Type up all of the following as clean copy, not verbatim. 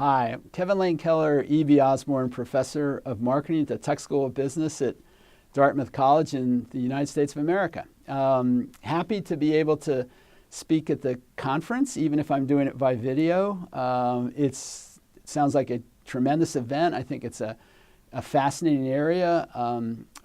Hi, I'm Kevin Lane Keller, E.B. Osborne Professor of Marketing at the Tuck School of Business at Dartmouth College in the United States of America. Happy to be able to speak at the conference, even if I'm doing it by video. It sounds like a tremendous event. I think it's a fascinating area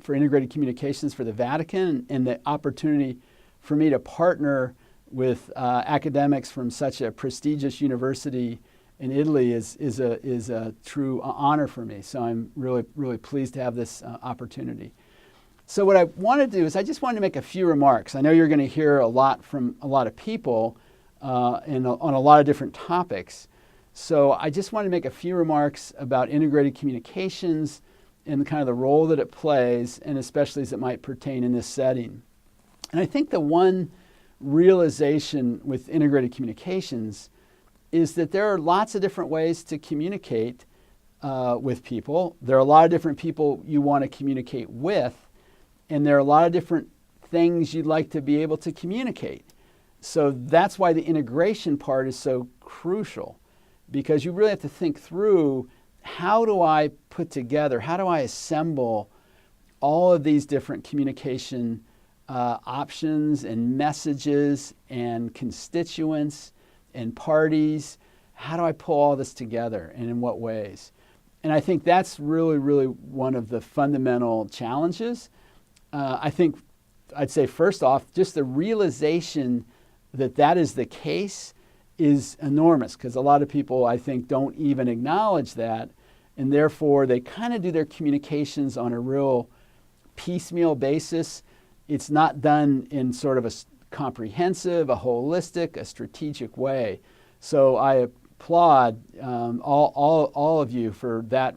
for integrated communications for the Vatican, and the opportunity for me to partner with academics from such a prestigious university in Italy is a true honor for me. So I'm really pleased to have this opportunity. So what I want to do is I just wanted to make a few remarks. I know you're going to hear a lot from a lot of people on a lot of different topics. So I just want to make a few remarks about integrated communications and kind of the role that it plays, and especially as it might pertain in this setting. And I think the one realization with integrated communications is that there are lots of different ways to communicate with people. There are a lot of different people you want to communicate with, and there are a lot of different things you'd like to be able to communicate. So that's why the integration part is so crucial, because you really have to think through, how do I put together, how do I assemble all of these different communication options and messages and constituents and parties? How do I pull all this together, and in what ways? And I think that's really one of the fundamental challenges. I think I'd say first off, just the realization that that is the case is enormous, because a lot of people, I think, don't even acknowledge that, and therefore they kind of do their communications on a real piecemeal basis. It's not done in sort of a comprehensive, a holistic, a strategic way. So I applaud all of you for that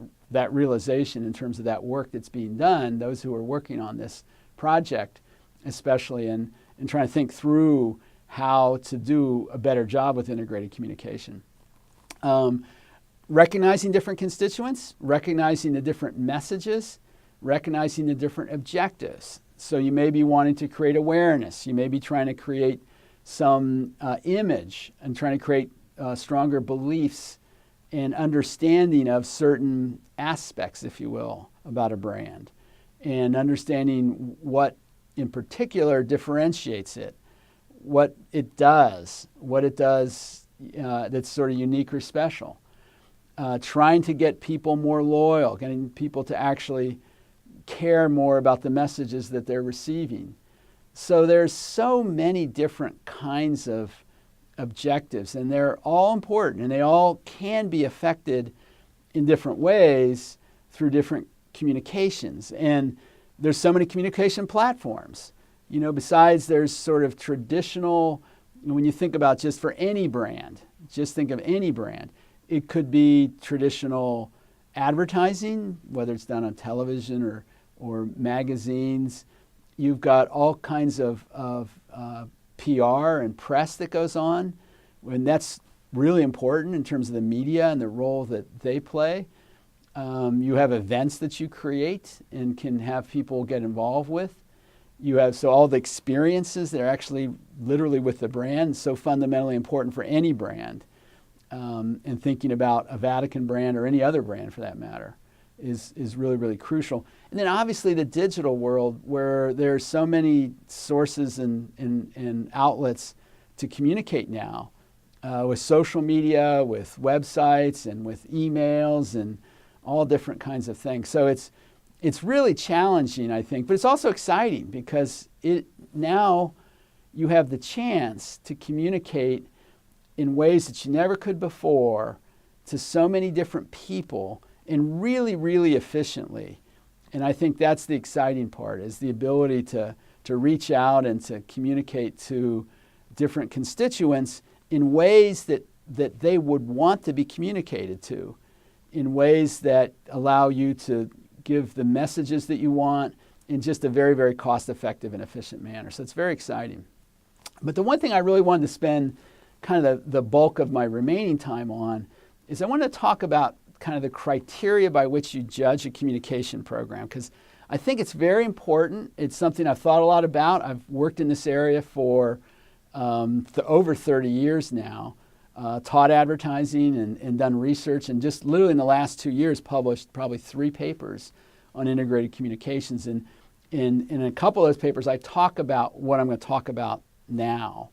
realization in terms of that work that's being done, those who are working on this project especially, and trying to think through how to do a better job with integrated communication. Recognizing different constituents, recognizing the different messages, recognizing the different objectives. So you may be wanting to create awareness. You may be trying to create some image and trying to create stronger beliefs and understanding of certain aspects, if you will, about a brand, and understanding what in particular differentiates it, what it does that's sort of unique or special. Trying to get people more loyal, getting people to actually care more about the messages that they're receiving. So there's so many different kinds of objectives, and they're all important, and they all can be affected in different ways through different communications. And there's so many communication platforms. You know, besides there's sort of traditional, when you think about just for any brand, just think of any brand, it could be traditional advertising, whether it's done on television or magazines. You've got all kinds of PR and press that goes on, and that's really important in terms of the media and the role that they play. You have events that you create and can have people get involved with. You have, so all the experiences that are actually literally with the brand, so fundamentally important for any brand. And thinking about a Vatican brand or any other brand for that matter is really crucial. And then obviously the digital world, where there's so many sources and outlets to communicate now, with social media, with websites, and with emails, and all different kinds of things. So it's really challenging, I think, but it's also exciting, because now you have the chance to communicate in ways that you never could before to so many different people, and really efficiently. And I think that's the exciting part, is the ability to reach out and to communicate to different constituents in ways that they would want to be communicated to, in ways that allow you to give the messages that you want in just a very cost-effective and efficient manner. So it's very exciting. But the one thing I really wanted to spend kind of the bulk of my remaining time on is I want to talk about kind of the criteria by which you judge a communication program, because I think it's very important. It's something I've thought a lot about. I've worked in this area for over 30 years now, taught advertising and done research, and just literally in the last 2 years published probably 3 papers on integrated communications. And in a couple of those papers, I talk about what I'm going to talk about now.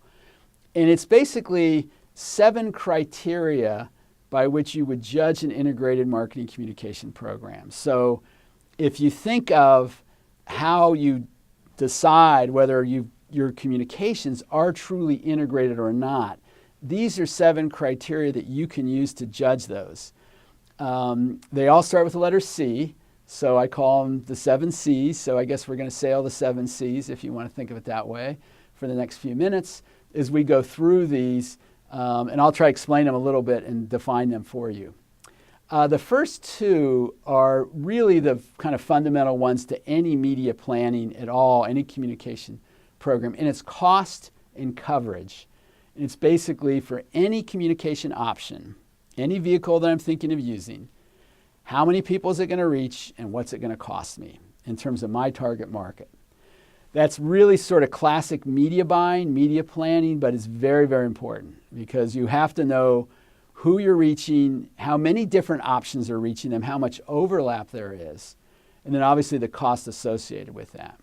And it's basically 7 criteria by which you would judge an integrated marketing communication program. So if you think of how you decide whether your communications are truly integrated or not, these are 7 criteria that you can use to judge those. They all start with the letter C, so I call them the 7 C's. So I guess we're going to say all the 7 C's, if you want to think of it that way, for the next few minutes as we go through these, and I'll try to explain them a little bit and define them for you. The first 2 are really the kind of fundamental ones to any media planning at all, any communication program, and it's cost and coverage. It's basically for any communication option, any vehicle that I'm thinking of using, how many people is it going to reach and what's it going to cost me in terms of my target market. That's really sort of classic media buying, media planning, but it's very, very important because you have to know who you're reaching, how many different options are reaching them, how much overlap there is, and then obviously the cost associated with that.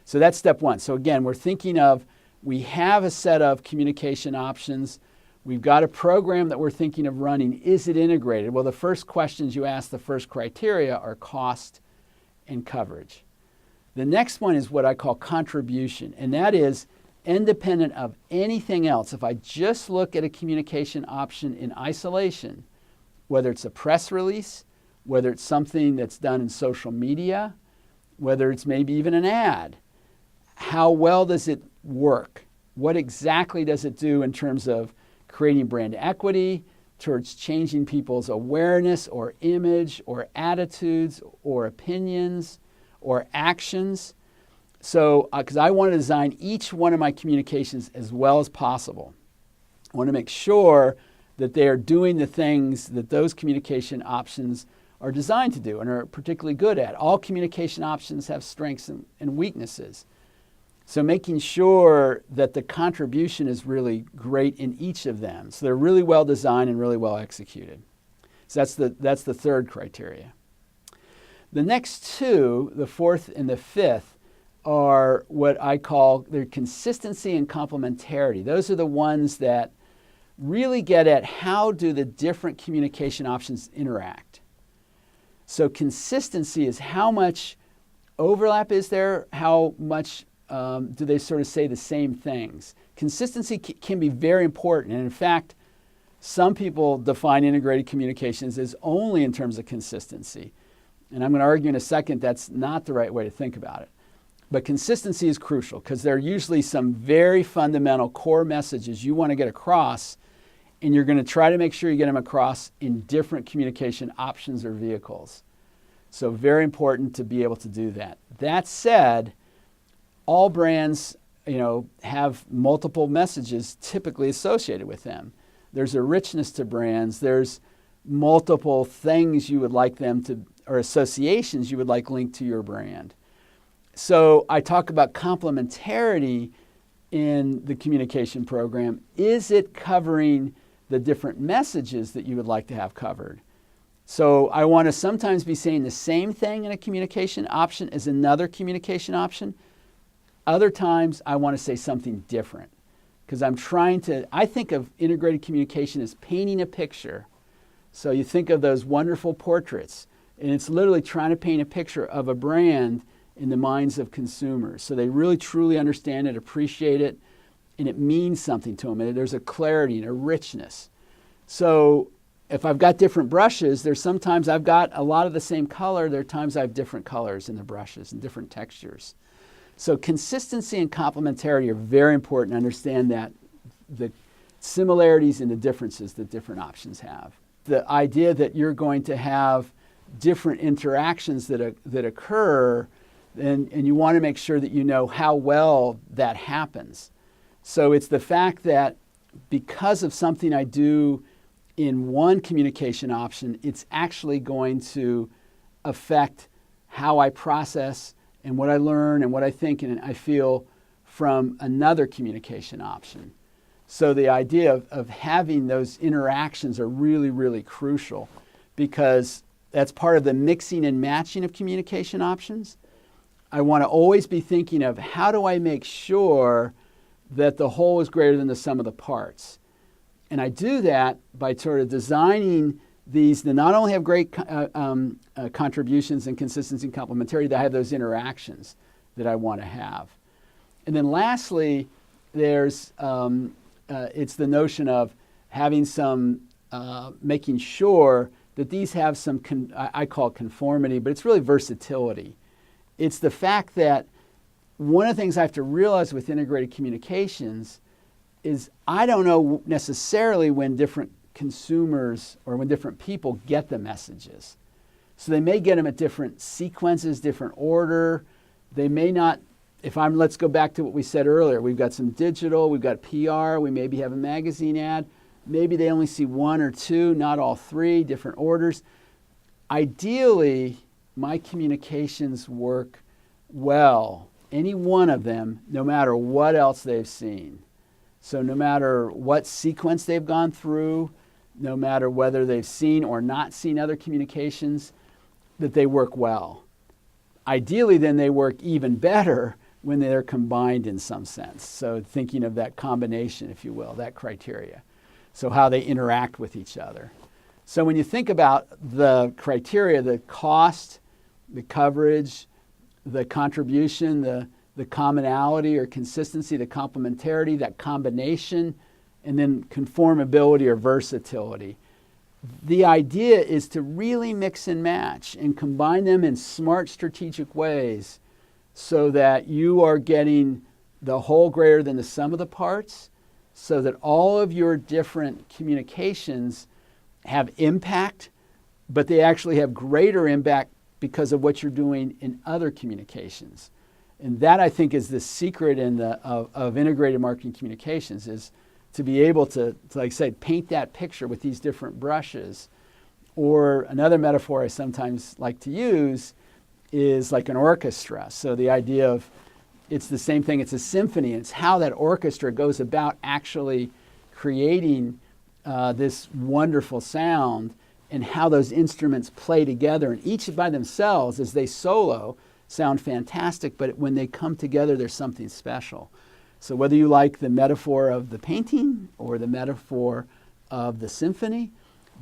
So that's step 1. So again, we're thinking of we have a set of communication options. We've got a program that we're thinking of running. Is it integrated? Well, the first questions you ask, the first criteria are cost and coverage. The next one is what I call contribution, and that is independent of anything else. If I just look at a communication option in isolation, whether it's a press release, whether it's something that's done in social media, whether it's maybe even an ad, how well does it work? What exactly does it do in terms of creating brand equity, towards changing people's awareness or image or attitudes or opinions or actions? So, because I want to design each one of my communications as well as possible. I want to make sure that they are doing the things that those communication options are designed to do and are particularly good at. All communication options have strengths and weaknesses. So making sure that the contribution is really great in each of them. So they're really well designed and really well executed. So that's the third criteria. The next 2, the 4th and the 5th, are what I call their consistency and complementarity. Those are the ones that really get at how do the different communication options interact. So consistency is how much overlap is there, how much do they sort of say the same things. Consistency can be very important, and in fact, some people define integrated communications as only in terms of consistency. And I'm going to argue in a second that's not the right way to think about it. But consistency is crucial because there are usually some very fundamental core messages you want to get across, and you're going to try to make sure you get them across in different communication options or vehicles. So very important to be able to do that. That said, all brands, have multiple messages typically associated with them. There's a richness to brands. There's multiple things you would like them to, or associations you would like linked to your brand. So I talk about complementarity in the communication program. Is it covering the different messages that you would like to have covered? So I want to sometimes be saying the same thing in a communication option as another communication option. Other times I want to say something different because I think of integrated communication as painting a picture. So you think of those wonderful portraits, and it's literally trying to paint a picture of a brand in the minds of consumers. So they really truly understand it, appreciate it, and it means something to them. And there's a clarity and a richness. So if I've got different brushes, there's sometimes I've got a lot of the same color. There are times I have different colors in the brushes and different textures. So consistency and complementarity are very important to understand that the similarities and the differences that different options have. The idea that you're going to have different interactions that occur, and you want to make sure that you know how well that happens. So it's the fact that because of something I do in one communication option, it's actually going to affect how I process and what I learn and what I think and I feel from another communication option. So the idea of having those interactions are really, really crucial, because that's part of the mixing and matching of communication options. I want to always be thinking of, how do I make sure that the whole is greater than the sum of the parts? And I do that by sort of designing these that not only have great contributions and consistency and complementarity, that have those interactions that I want to have. And then lastly, there's it's the notion of having some, making sure that these have some, I call it conformity, but it's really versatility. It's the fact that one of the things I have to realize with integrated communications is I don't know necessarily when different consumers or when different people get the messages. So they may get them at different sequences, different order. They may not, let's go back to what we said earlier. We've got some digital, we've got PR, we maybe have a magazine ad. Maybe they only see one or two, not all three, different orders. Ideally, my communications work well, any one of them, no matter what else they've seen. So no matter what sequence they've gone through, no matter whether they've seen or not seen other communications, that they work well. Ideally, then they work even better when they're combined in some sense. So thinking of that combination, if you will, that criteria. So how they interact with each other. So when you think about the criteria, the cost, the coverage, the contribution, the commonality or consistency, the complementarity, that combination, and then conformability or versatility. The idea is to really mix and match and combine them in smart, strategic ways so that you are getting the whole greater than the sum of the parts, so that all of your different communications have impact, but they actually have greater impact because of what you're doing in other communications. And that, I think, is the secret of integrated marketing communications, is to be able to, like I said, paint that picture with these different brushes. Or another metaphor I sometimes like to use is like an orchestra. So the idea of, it's the same thing, it's a symphony. It's how that orchestra goes about actually creating this wonderful sound, and how those instruments play together. And each by themselves, as they solo, sound fantastic, but when they come together, there's something special. So whether you like the metaphor of the painting or the metaphor of the symphony,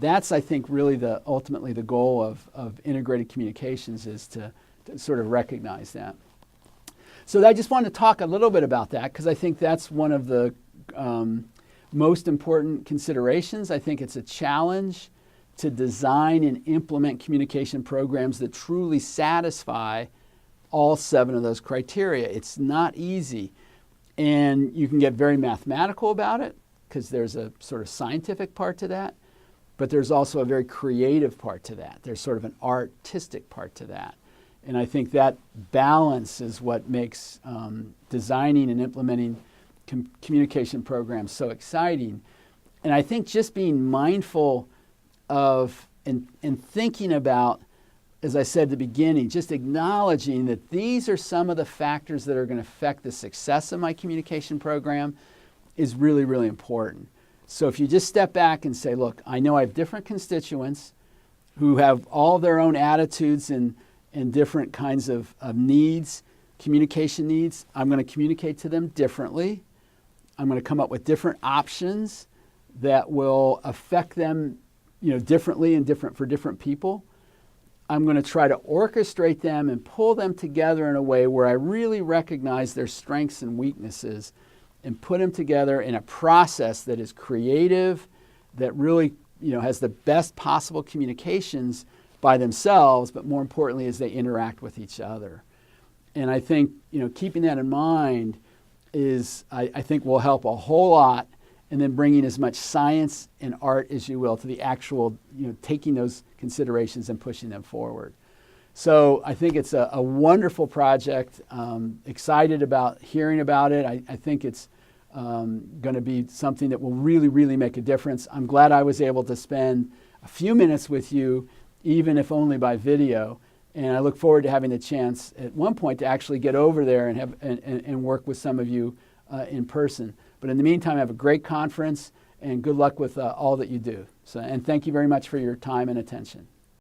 that's, I think, really ultimately the goal of integrated communications, is to sort of recognize that. So I just wanted to talk a little bit about that, because I think that's one of the most important considerations. I think it's a challenge to design and implement communication programs that truly satisfy all 7 of those criteria. It's not easy. And you can get very mathematical about it, because there's a sort of scientific part to that, but there's also a very creative part to that. There's sort of an artistic part to that. And I think that balance is what makes designing and implementing communication programs so exciting. And I think just being mindful of and thinking about, as I said at the beginning, just acknowledging that these are some of the factors that are going to affect the success of my communication program is really, really important. So if you just step back and say, look, I know I have different constituents who have all their own attitudes and different kinds of needs, communication needs. I'm going to communicate to them differently. I'm going to come up with different options that will affect them, differently and different for different people. I'm going to try to orchestrate them and pull them together in a way where I really recognize their strengths and weaknesses, and put them together in a process that is creative, that really, has the best possible communications by themselves, but more importantly, as they interact with each other. And I think, keeping that in mind is, I think, will help a whole lot. And then bringing as much science and art as you will to the actual, taking those considerations and pushing them forward. So I think it's a wonderful project. Excited about hearing about it. I think it's going to be something that will really, really make a difference. I'm glad I was able to spend a few minutes with you, even if only by video. And I look forward to having the chance at one point to actually get over there and work with some of you in person. But in the meantime, have a great conference and good luck with all that you do. And thank you very much for your time and attention.